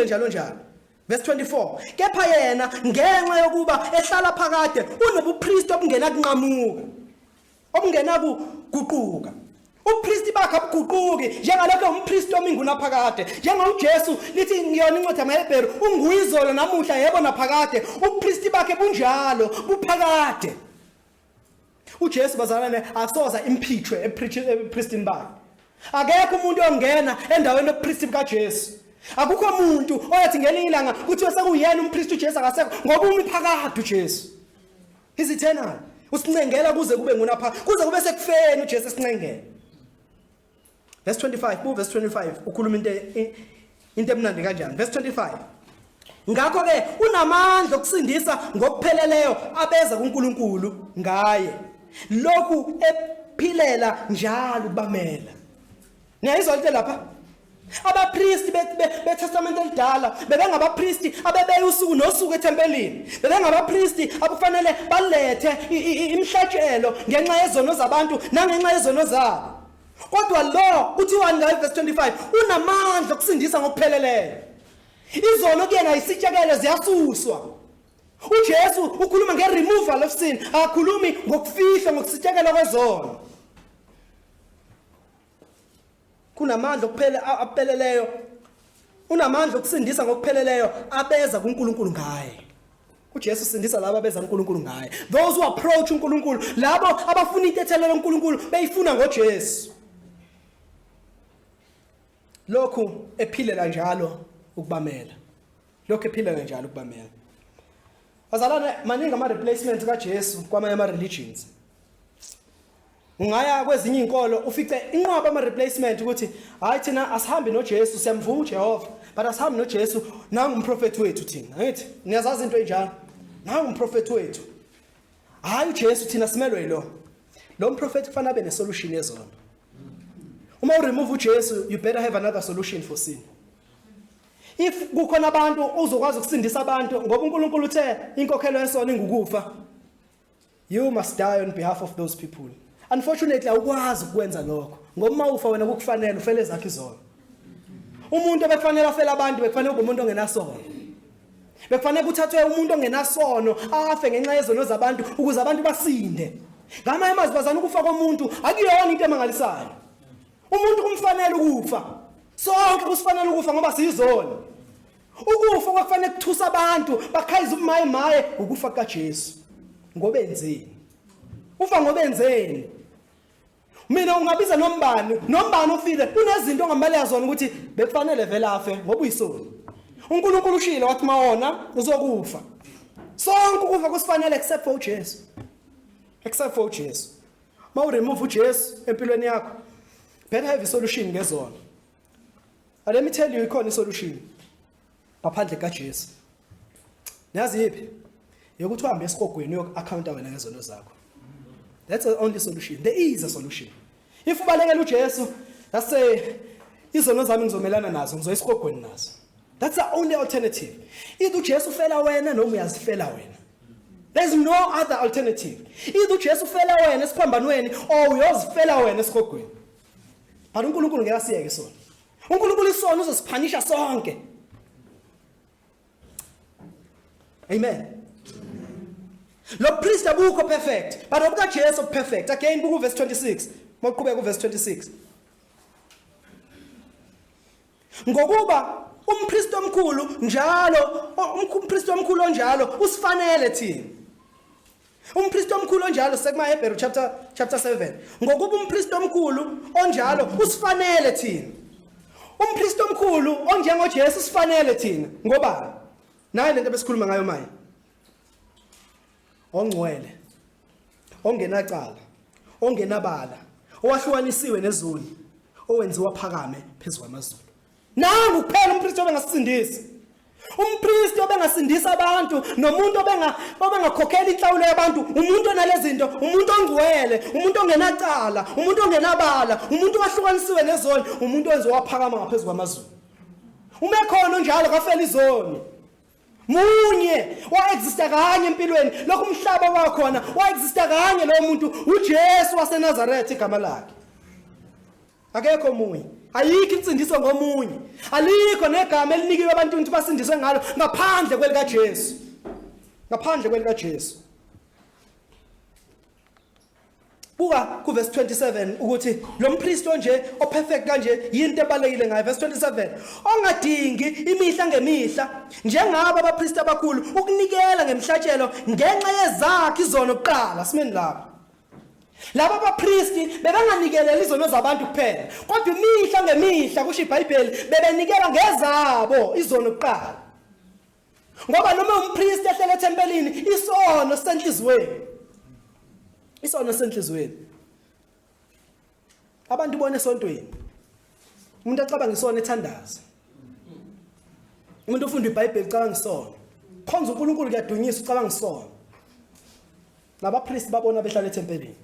njalo njalo Verse 24 kepha yena ngenxa yokuba ehlala phakade unobupriest obungena kunqamuka obungena kuguquka upriest bakhe abuguquki njengalokho umpriest ominguna phakade njengoJesu lithi ngiyona incwadi yamaHebheru unguyizolo namuhla yebo naphakade upriest bakhe bunjalo buphakade uJesu bazalwane asoza impeachwe epriestini bakhe akekho umuntu ongena endaweni yobupriest kaJesu akukho umuntu oyathi ngelinye ilanga kuthiwa sekuyena umpriest uJesu akasekho ngoba umiphakade uJesu is eternal usincengela kuze kube ngunapha kuze kube sekufeni uJesu esincengela verse 25 verse 25 ukhuluma into emnandi kanjani verse 25 ngakho ke unamandla okusindisa ngokupheleleyo abeza kuNkulunkulu ngaye lokhu ephilela njalo ukubamela niyayizwa into lapha abapriest beTestament elidala bebengabapriest abebeye usuku nosuku eThempelini bebengabapriest abafanele balethe imhlatshelo ngenxa yezono zabantu nangenxa yezono zabo kodwa lo kuthiwa ngayo verse 25 unamandla okusindisa ngokupheleleyo izono kuyena ayisitshekele ziyasuswa uJesu ukhuluma nge-removal of sin akakhulumi ngokufihla ngokusitshekela kwezono kunamandla apheleleyo unamandla okusindisa ngokupheleleyo abeza kuNkulunkulu ngaye uJesu usindisa labo abeza kuNkulunkulu ngaye those who approach uNkulunkulu labo abafuna intethelo loNkulunkulu beyifuna ngoJesu lokhu ephilela njalo ukubamela bazalwane maningi ama replacements kaJesu kwamanye ama religions ungaya kwezinye inkolo ufice inqoba ama replacement ukuthi hayi thina asihambi noJesu siyamvuma uJehova but asihambi noJesu nangu umprofeti wethu thina ngithi niyazazi into enjalo nangu umprofeti wethu hayi uJesu thina simelwe lo mprofeti kufanele abe nesolution yezono uma uremove uJesu you better have another solution for sin if kukhona abantu uzokwazi ukusindisa abantu ngoba uNkulunkulu uthe inkokhelo yesono ingukufa you must die on behalf of those people unfortunately awukwazi ukwenza lokho ngoba uma ufa wena kukufanele ufele zakhe izono umuntu obekufanele afele abantu bekufanele kube umuntu ongenasono bekufanele kuthathwe umuntu ongenasono afe ngenxa yezono zabantu ukuze abantu basinde ngamanye amazwi ukufa komuntu akuyona into emangalisayo umuntu kumfanele ukufa sonke kusifanele ukufa ngoba siyizono ukufa kwakufanele kuthusa abantu bakhayiza ubumaye ukufa kaJesu ngoba enzeni ufa ngoba enzeni mina ungabiza nombani ufile kunezinto ongamale yazona ukuthi bekufanele vele afe ngoba uyisoni uNkulunkulu ushilo wathi mawona uzokufa sonke ukufa kusifanele except for uJesu ma uremove uJesu empilweni yakho better have a solution ngezona let me tell you ikhona isolution ngaphandle kaJesu nazi yipi yokuthi uhambe esikogweni uyoku-accounta wena ngezono zakho that's the only solution there is a solution if ubalekela uJesu say izono zami ngizomelana nazo ngizoyisikogweni nazo that's the only alternative either uJesu ufela wena noma uyazifela wena there's no other alternative either uJesu ufela wena esiphambanweni or uyozifela wena esikogweni but uNkulunkulu ngeke asiyeke sona uNkulunkulu isona uzosiphanisha sonke amen lo priest abukho perfect but obuka Jesu perfect again buku verse 26 maqhubeka ku verse 26 ngokuba umpriest omkhulu njalo umpriest omkhulu onjalo usifanele thina umpriest omkhulu onjalo sekumaHebheru chapter 7 ngokuba umpriest omkhulu onjalo usifanele thina umpriest omkhulu onjengoJesu usifanele thina ngoba nayi lento besikhuluma ngayo manje ongcwele ongenacala ongenabala owahlukanisiwe nezoni owenziwa phakame phezulu kwamazulu nangu kuphela umpriest obengasisindisi Umpristi obengasindisa abantu nomuntu obengakhokhela inhlawulo yabantu umuntu onalezi zinto umuntu ongcwele umuntu ongenacala umuntu ongenabala umuntu wahlukanisiwe nezoni umuntu owenziwa waphakama ngaphezulu kwamazulu umekhona njalo kafela izoni munye wa-exista kanye empilweni lokhu umhlaba wakhona wa-exista kanye lowo muntu uJesu waseNazaretha igama lakhe akekho munye ayikho insindiso ngomunye alikho negama elinikiwe abantu ukuthi basindiswe ngalo ngaphandle kwelika Jesu buka ku verse 27 ukuthi lo mpristi onje operfect kanje yinto ebalekile ngayo verse 27 ongadingi imihla ngemihla njengaba abapristi abakhulu ukunikela ngemhlatshelo ngenxa yezakhe izono kuqala simeni lapha laba abapristi bebanganikeleli izono zabantu kuphela kodwa imihla ngemihla kusho iBhayibheli bebenikela ngezabo izono kuqala ngoba noma umpristi ehlele ethempelini isono senhlizweni abantu bone esontweni umuntu acabanga isono ethandaza umuntu ufunda iBhayibheli ucabanga isono khonza uNkulunkulu kuyadunyisa ucabanga isono labapristi babona behlala ethempelini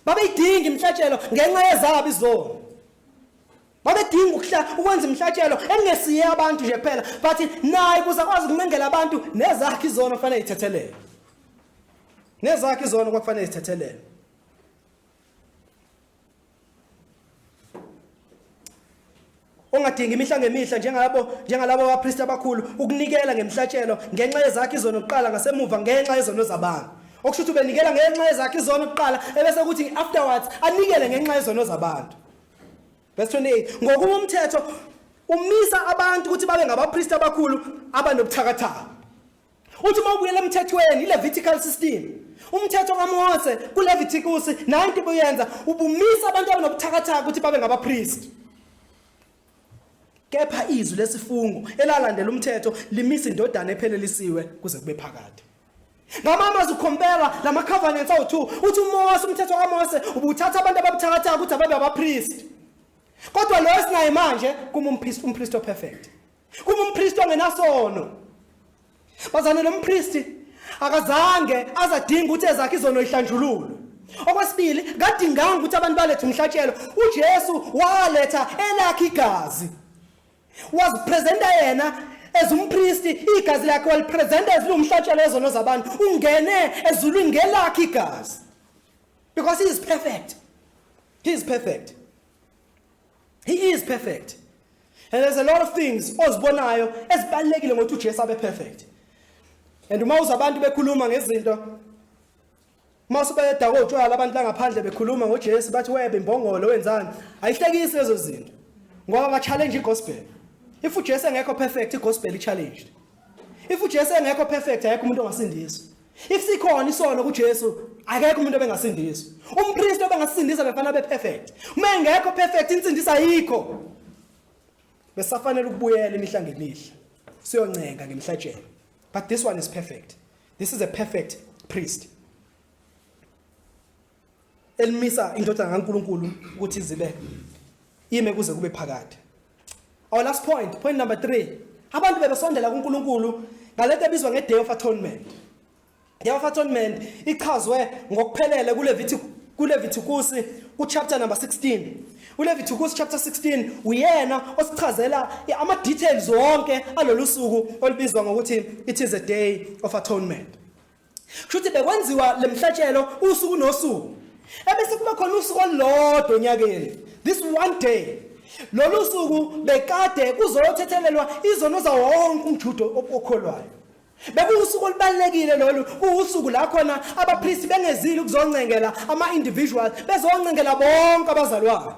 babeyidinga imhlatshelo ngenxa yezabo izono babedinga ukwenza imhlatshelo engesiye abantu nje phela but naye kuzakwazi ukunengela abantu nezakhe izono kufanele ithethelele kwakufanele ithethelele ongadinga imihla ngemihla njengalabo abapristi abakhulu ukunikela ngemhlatshelo ngenxa yezakhe izono kuqala ngasemuva ngenxa yezono zabantu okusho ukuthi ubenikela ngenxa yezakhe izono kuqala ebese ukuthi afterwards anikele ngenxa yezono zabantu verse 28 ngokuba umthetho umisa abantu ukuthi babe ngabapristi abakhulu abanobuthakathaka uthi mawubuyela emthethweni iLevitical system umthetho kaMose kuLeviticus 90 buyenza ubumisa abantu abanobuthakathaka ukuthi babe ngabapristi kepha izwi lesifungo elalandela umthetho limisa indodana ephelelisiwe kuze kube phakade ngamama uzocompare lama covenants awu2 uthi uMose umthetho kaMose ubuthatha abantu ababuthakathaka ukuthi ababe abapristi kodwa lo esinaye manje kuma umpristi operfect kuma umpristi ongenasono bazana lo mpristi akazange azadinga ukuthi ezakhe izono ihlanjululo okwesibili kadinganga ukuthi abantu balethe umhlatshelo uJesu waletha elakhe igazi wazipresenta yena as umpristi igazi lakhe walipresenta as umhlatshelo ezono zabantu ungene ezulwini ngelakhe igazi because he is perfect and there's a lot of things ozibonayo ezibalekile ngokuthi uJesu abe perfect and uma uzabantu bekhuluma ngezinto masubeda kotshwala abantu la ngaphandle bekhuluma ngoJesu bathi webe imbongolo wenzani ayihlekisi lezo zinto ngoba ba challenge igospel if uJesu engekho perfect igospel i challenged if uJesu engekho perfect ayekho umuntu ongasindiswa if sikhona isono kuJesu akekho umuntu obengasindiswa umpristi obengasindisa befana be perfect uma engekho perfect insindisa ayikho besafanele ukubuyela imihla ngemihla siyoncenga ngemhlatshelo but this one is perfect. This is a perfect priest. Elmisa indodana kaNkulunkulu ukuthi zibe ime kuze kube phakade. Our last point number 3. Abantu bebesondela kuNkulunkulu ngalento ebizwa ngeDay of Atonement. Day of Atonement ichazwe ngokuphelele kuLeviticus chapter number 16. uLeviticus chapter 16 uyena osichazela ama details wonke alolu suku olubizwa ngokuthi it is a day of atonement. Kushuthi bekwenziwa lemhlatshelo usuku nosuku. Ebese kuba khona usuku olodwa onyakeni. This one day. Lolu suku bekade kuzothethelelwa izono zawo wonke umJuda okholwayo. Bekusuku olubalekile lolu kuusuku la khona abapriest bengezile ukuzoncengela ama individual bezoncengela bonke abazalwane.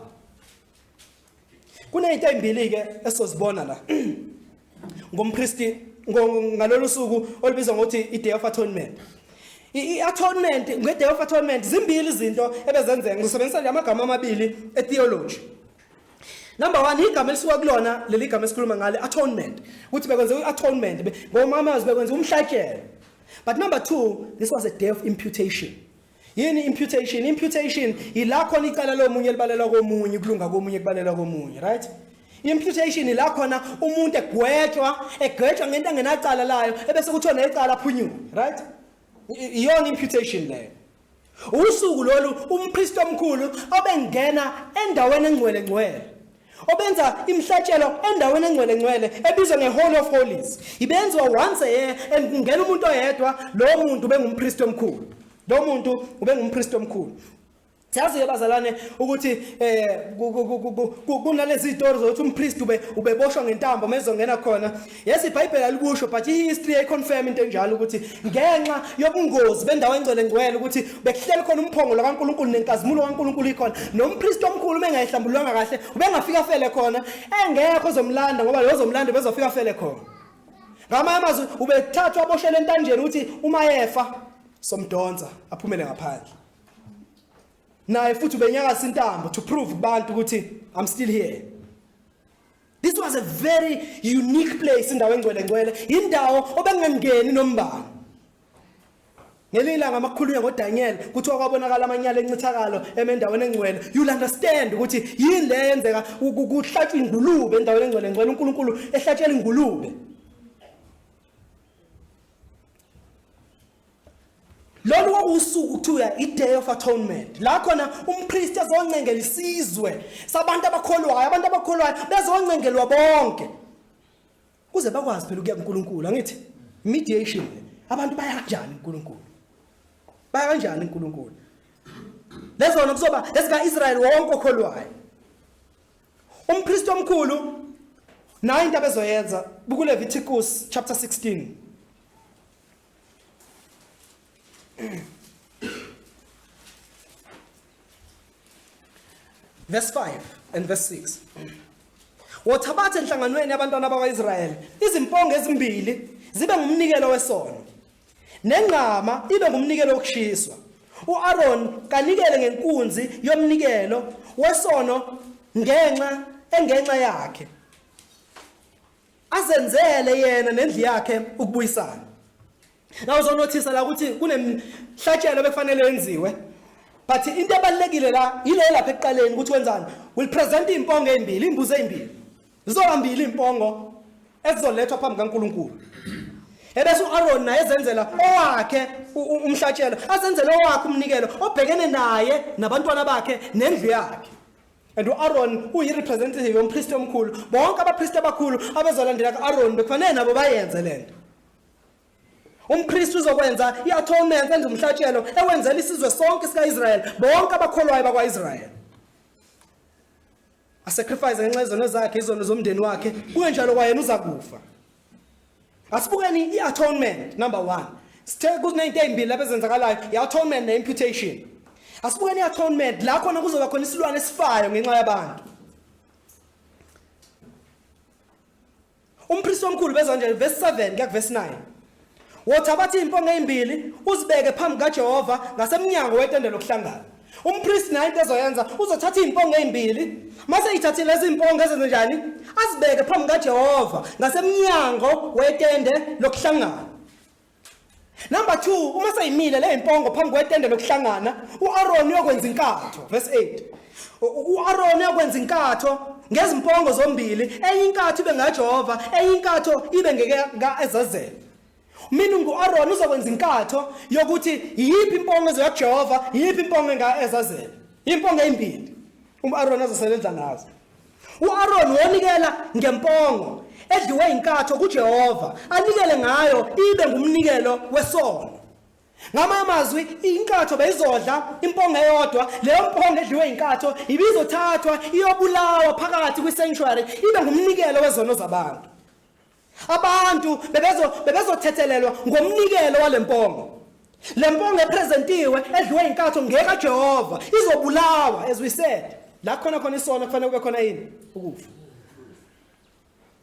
Kunezinto ezimbili ke esizibona la ngompriesti ngalolu suku olubizwa ngokuthi iDay of Atonement. I-atonement ngeDay of Atonement zimbili izinto ebezenzeka ngizosebenzisa nje amagama amabili etheology. Number 1 igama elisuka kulona leli gama esikhuluma ngale atonement ukuthi bekwenze iatonement ngomama bekwenze umhlatshelo. But number 2 this was a day of imputation. Yini imputation ilakho khona icala lomunye libalela komunye kulunga komunye kubalela komunye, right? Imputation la khona umuntu egwetshwa ngento engenacala layo ebese kuthona ecala aphunyuke, right? Iyona imputation leyo. Usuku lolu umpriest omkhulu obengena endaweni engcwele obenza imhlatshelo endaweni engcwele ebizwa ngeHall of Holies. Ibenzwa once a year and kungena umuntu oyedwa, lo muntu ubengumpriest omkhulu. Lo muntu ubengumpriest omkhulu. Siyazi abazalwane ukuthi kunalezi stories zokuthi umpriest ubeboshwa ngentambo mezongena khona. Yes, iBhayibheli alikusho but ihistory econfirm into enjalo ukuthi ngenxa yobungozi bendawo engcwele ukuthi bekuhleli khona umphongolo kaNkulunkulu nenkazimulo kaNkulunkulu ikhona. Nompriest omkhulu mengayihlambulwanga kahle ubengafika fele khona engekho ozomlanda ngoba lo ozomlanda bezofika fele khona. Ngamanye amazwi ubethathwa aboshele entanjeni ukuthi uma yefa somdonsa aphumele ngaphandle. Naye futhi ubenyakasa intambo to prove kubantu ukuthi I'm still here. This was a very unique place indawo engcwele indawo obengangeni nombani. Ngelilanga makukhulunywa ngoDaniel kuthiwa kwabonakala amanyala encithakalo emendaweni engcwele. You'll understand ukuthi yini le yenzeka kuhlatshwa ingulube endaweni engcwele uNkulunkulu ehlatshela ingulube. Lolu kwakusuku kuthiwa i-Day of Atonement. La khona umpriest ezoncengela isizwe sabantu abakholwayo, abantu abakholwayo bezoncengelwa bonke. Kuze bakwazi phela ukuya kuNkulunkulu, angithi? Mediation. Abantu baya kanjani kuNkulunkulu? Baya kanjani kuNkulunkulu? Lezona kuzoba lesika Israel wonke okholwayo. Umpriest omkhulu nayo into abezoyenza bukuLeviticus chapter 16. Verse 5 and verse 6. Wothabatha enhlanganweni yabantwana bakwaIsrayeli izimpongo ezimbili zibe ngumnikelo wesono, nenqama ibe ngumnikelo wokushiswa. uAaron kanikele ngenkunzi yomnikelo wesono engenxa yakhe, azenzele yena nendlu yakhe ukubuyisana. Now uzonothisa la ukuthi kunemhlatshelo bekufanele yenziwe, but into ebalekile la ile lapha ekuqaleni ukuthi wenzani. Will present impongo ezimbili, imbuzi ezimbili. Zizobambili impongo ezizolethwa phambi kaNkulunkulu. Ebese uAaron naye ezenzela owakhe umhlatshelo, azenzele owakhe umnikelo obhekene naye nabantwana bakhe nendlu yakhe. And uAaron uyi-representative yompriest omkhulu. Bonke abapriest abakhulu abezolandela kaAaron bekufanele nabo bayenze lento. Umpriest uzokwenza i-atonement enze umhlatshelo ewenzela isizwe sonke sikaIsrael, bonke abakholwayo bakwaIsrael. Asacrifice ngenxa yezono zakhe, izono zomndeni wakhe, kungenjalo kwayena uzakufa. Asibukeni i-atonement number 1. Sithe kuzinto ezimbili lapha ezenzakalayo, i-atonement ne-imputation. Asibukeni i-atonement la khona kuzoba khona isilwane esifayo ngenxa yabantu. Umpriest omkhulu bezwa nje verse 7 kuya verse 9. Wothabatha impongo ezimbili uzibeke phambi kaJehova ngasemnyango wetende lokuhlangana. Umpriest naye into ezoyenza uzothatha impongo ezimbili, mase ithathile lezi impongo ezenze njani? Azibeke phambi kaJehova ngasemnyango wetende lokuhlangana. Number 2, uma sayimile le impongo phambi kwetende lokuhlangana, uAaron uyokwenza inkatho, verse 8. uAaron uyokwenza inkatho ngezimpongo zombili, enye inkatho ibe ngaJehova, enye inkatho ibe ngekaEzazeli. Mina uAaron uzokwenza inkatho yokuthi yiphi impongo ezoyaJehova, yiphi impongo engaEzazeli. Impongo ezimbili uAaron azosebenza ngazo. uAaron wonikela ngempongo edliwe inkatho kuJehova, anikele ngayo ibe ngumnikelo wesono. Ngamanye amazwi inkatho beyizodla impongo eyodwa, leyo mpongo edliwe inkatho ibizothathwa iyobulawa phakathi kwisanctuary ibe ngumnikelo wezono zabantu. Abantu bebezothethelelwa ngomnikelo walempongo. Lempongo epresentiwe edliwe inkatho ngekaJehova izobulawa, as we said. La khona isono kufanele kube khona yini? Ukufa.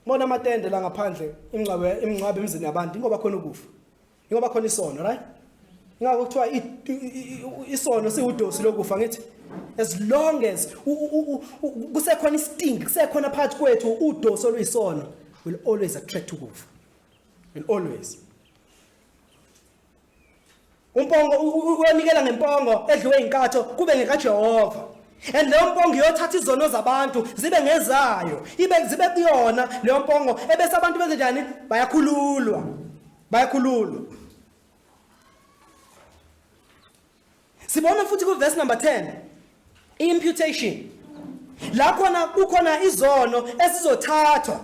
Bona amatende la ngaphandle imingcwabe emizini yabantu ngoba khona ukufa. Ngoba khona isono, right? Ngakho kuthiwa isono siwudosi lokufa ngithi. As long as kusekhona isting, kusekhona phakathi kwethu udosi oluyisono, will always attract ukufa. Will always. Umpongo uyanikela ngempongo edliwe inkatho kube ngekaJehova. And leyo mpongo iyothatha izono zabantu zibe ngezayo, zibe kuyona leyo mpongo ebese abantu benze njani? Bayakhululwa. Sibona futhi ku verse number 10, imputation. La khona kukhona izono esizothathwa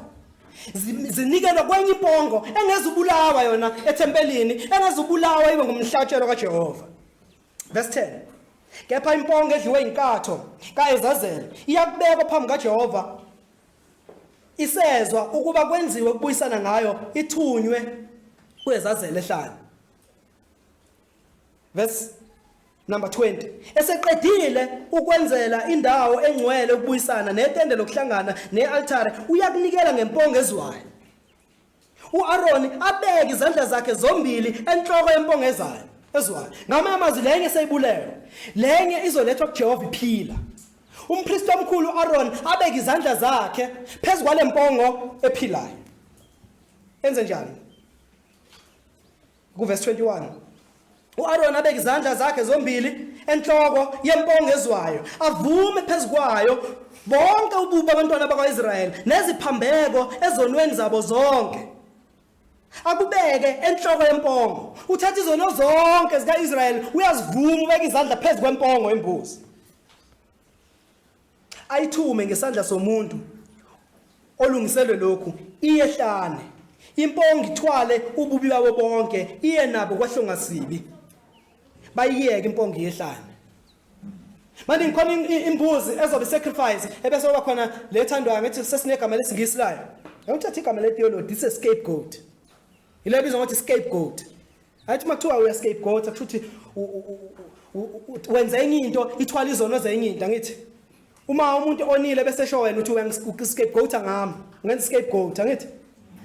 zinikelwa kwenye impongo engezubulawa yona ethempelini, engezubulawa ibe ngumhlatshelo kaJehova. Verse 10. Kepha impongo edliwe inkatho kaEzazeli iyakubekwa phambi kaJehova, isezwa ukuba kwenziwe ukubuyisana ngayo, ithunywe kuEzazeli ehlane. Verse number 20. Eseqedile ukwenzela indawo engcwele ukubuyisana netende lokuhlangana nealtare, uyakunikela ngempongo ezwayo. uAaron abeke izandla zakhe zombili enhloko yempongo ezwayo. Ngamanye amazwi lenye seyibulewe, lenye izolethwa kuJehova iphila. Umpristi omkhulu uAaron abeke izandla zakhe phezu kwale mpongo ephilayo. Enze njani? Ku verse 21. uAaron abeke izandla zakhe zombili enhloko yempongo ezwayo, avume phezu kwayo bonke ububi abantwana bakwaIsrayeli neziphambeko ezonweni zabo zonke. Akubeke enhloko yempongo. Uthatha izono zonke zikaIsrayeli uyazivuma ubeka izandla phezu kwempongo embuzi. Ayithume ngesandla somuntu olungiselwe lokhu iyehlane. Impongo ithwale ububi babo bonke, iye nabo kwahlongasibi. Bayiyeke impongo iyehlane. Manje ngikhona imbuzi ezobe sacrifice ebese kuba khona lethandwa ngathi sesinegama lesingisi layo. Awuthatha igama letheology, it's a scapegoat. Ile bizwa ngokuthi scapegoat. Ayithi makuthiwa uya scapegoat akuthi wenza enye into ithwala izono zenye into, angithi uma umuntu onile bese esho wena uthi uya scapegoat ngami, ngenza scapegoat, angithi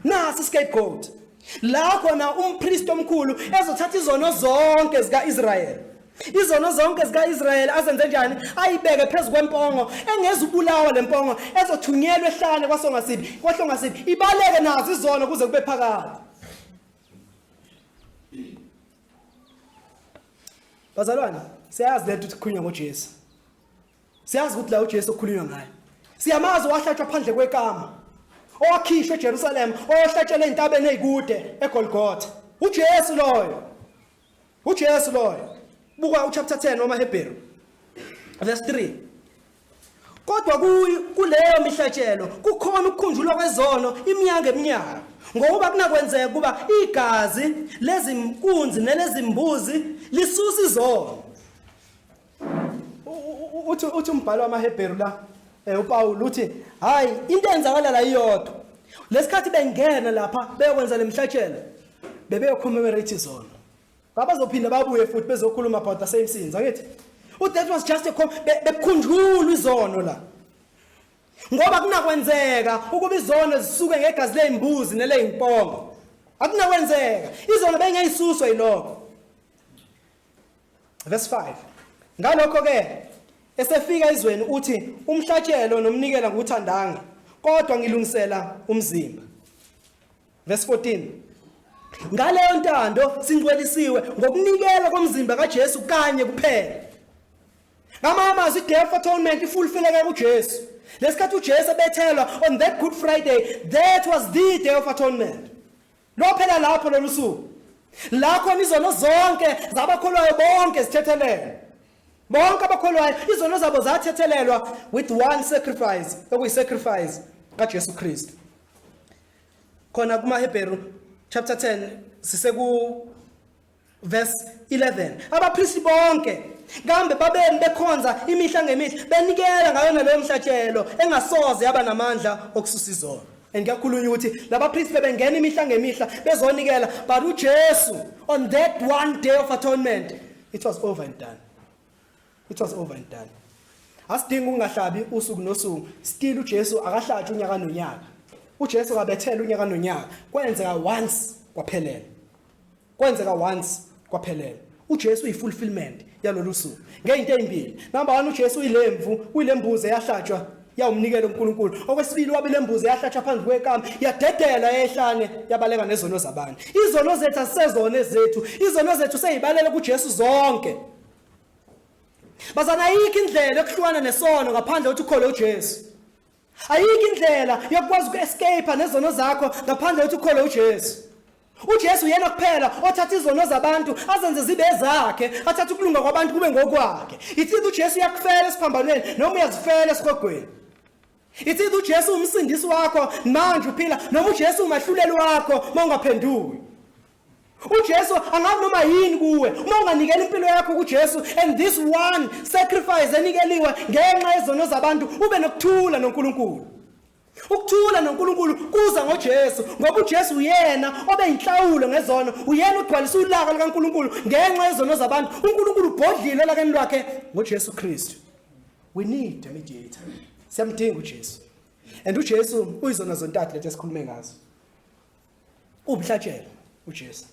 nasi scapegoat. La khona umpristi omkhulu ezothatha izono zonke zikaIsrayeli. Izono zonke zikaIsrayeli azenze njani? Ayibeke phezu kwempongo engezubulawa lempongo ezothunyelwa ehlane kwahlongasibi ibaleke nazo izono kuze kube phakade. Bazalwane, siyazi lethu ukuthi kukhulunywa ngoJesu. Siyazi ukuthi la uJesu okhulunywa ngaye. Siyamazi wahlatshwa phandle kwekama, owakhishwa eJerusalem, owahlatshelwa entabeni ezikude eGolgotha. uJesu loyo. Buka uchapter 10 wamaHebheru verse 3. Kodwa kuleyo mihlatshelo kukhona ukukhunjulwa kwezono iminyaka eminyaka, ngoba kunakwenzeka kuba igazi lezimpunzi nelezimbuzi lisusa izono. Uthi umbhalo wamaHebheru la uPaul uthi hayi into enzakala la iyodwa. Lesikhathi bengena lapha beyokwenza lemihlatshelo bebeyocommemorate izono. Bazophinda babuye futhi bezokhuluma about the same sins, angithi? That was just bekhunjulwa izono la. Ngoba kunakwenzeka ukuba izono zisuke ngegazi lezimbuzi nelezimpongo. Akunakwenzeka. Izono bengayisuswa yilokho. Verse 5. Ngalokho ke esefika izweni uthi umhlatshelo nomnikela nguthandanga, kodwa ngilungisela umzimba. Verse 14. Ngaleyo ntando singcwelisiwe ngokunikela komzimba kaJesu kanye kuphela. Ngamanye amazwi day of atonement ifulfilleke kuJesu. Lesikhathi uJesu bethelwa on that Good Friday, that was the day of atonement. Lo phela lapho lolu suku. La khona izono zonke zabakholwayo bonke zithethelelwe. Bonke abakholwayo izono zabo zathethelelwa with one sacrifice, okuyisacrifice kaJesu Kristu. Khona kumaHebheru chapter 10 siseku verse 11. Abapristi bonke kambe babeni bekhonza imihla ngemihla benikela ngayo naleyo mhlatshelo engasoze yaba namandla okususa izono. Engiyakhulunywa ukuthi labapristi bebengena imihla ngemihla bezonikela, but uJesu on that one day of atonement it was over and done. Asidinga ungahlabi usuku nosuku, still uJesu akahlatshwa unyaka nonyaka. uJesu kabethela unyaka nonyaka, kwenzeka once kwaphela. uJesu uyifulfillment yalolu suku ngeinto ezimbili. Number 1, uJesu uyilembuzi eyahlatshwa yawumnikelo uNkulunkulu. Okwesibili, wabilembuzi eyahlatshwa phansi kwekama yadedela ehlane yabaleka nezono zabantu. Izono zethu asezone zethu, izono zethu seyibalela kuJesu zonke. Bazana ayikho indlela yokuhlukana nesono ngaphandle kokuthi ukhole uJesu. Ayikho indlela yokwazi uku-escape nezono zakho ngaphandle kokuthi ukhole uJesu. uJesu yena kuphela othatha izono zabantu azenze zibe ezakhe, athatha ukulunga kwabantu kube ngokwakhe. Ithi uJesu yakufela esiphambanweni noma uyazifela esigogweni. Ithi uJesu umsindisi wakho manje uphila noma uJesu umahluleli wakho mawungaphenduki. uJesu angabe noma yini kuwe uma unganikela impilo yakho kuJesu, and this one sacrifice enikeliwe ngenxa yezono zabantu ube nokuthula noNkulunkulu. Ukuthula noNkulunkulu kuza ngoJesu, ngoba uJesu uyena obeyinhlawulo ngezono, uyena ugcwalisa ulaka likaNkulunkulu ngenxa yezono zabantu. uNkulunkulu ubhodlile lakeni lwakhe ngoJesu Kristu. We need a mediator. Siyamdinga uJesu. And uJesu uyizona zontathu lezi esikhulume ngazo. Ubhlatshelo uJesu.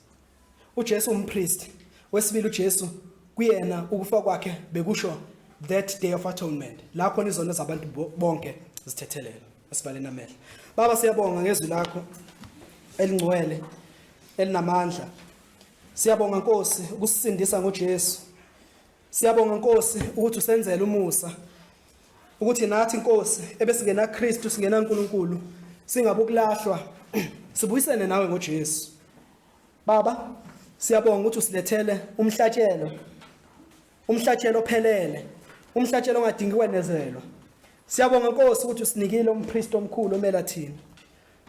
uJesu umpriest. Wesibili uJesu kuyena ukufa kwakhe bekusho that day of atonement. La khona izono zabantu bonke zithethelele. Asibaleni amehlo. Baba siyabonga ngezwi lakho elingcwele elinamandla. Siyabonga Nkosi ukusisindisa ngoJesu. Siyabonga Nkosi ukuthi usenzele umusa. Ukuthi nathi Nkosi ebesingena Kristu singena uNkulunkulu singabukulahlwa sibuyisene nawe ngoJesu. Baba siyabonga ukuthi usilethele umhlatshelo ophelele, umhlatshelo ongadingi kwenezelwa. Siyabonga Nkosi ukuthi usinikile umpriest omkhulu omela thina.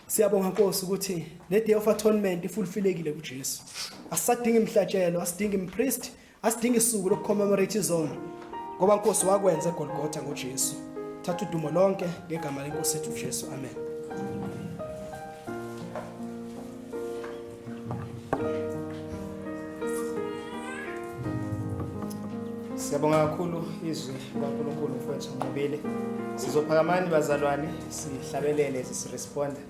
Siyabonga Nkosi ukuthi le day of atonement ifulfillekile kuJesu. Asadingi imhlatshelo, asidingi impriest, asidingi isuku lokucommemorate izono. Ngoba Nkosi wakwenza eGolgotha ngoJesu. Thatha udumo lonke ngegama leNkosi yethu uJesu. Amen. Siyabonga kakhulu izwi likaNkulunkulu mfowethu Nqobile. Sizophakamani bazalwane sihlabelele sisiresponda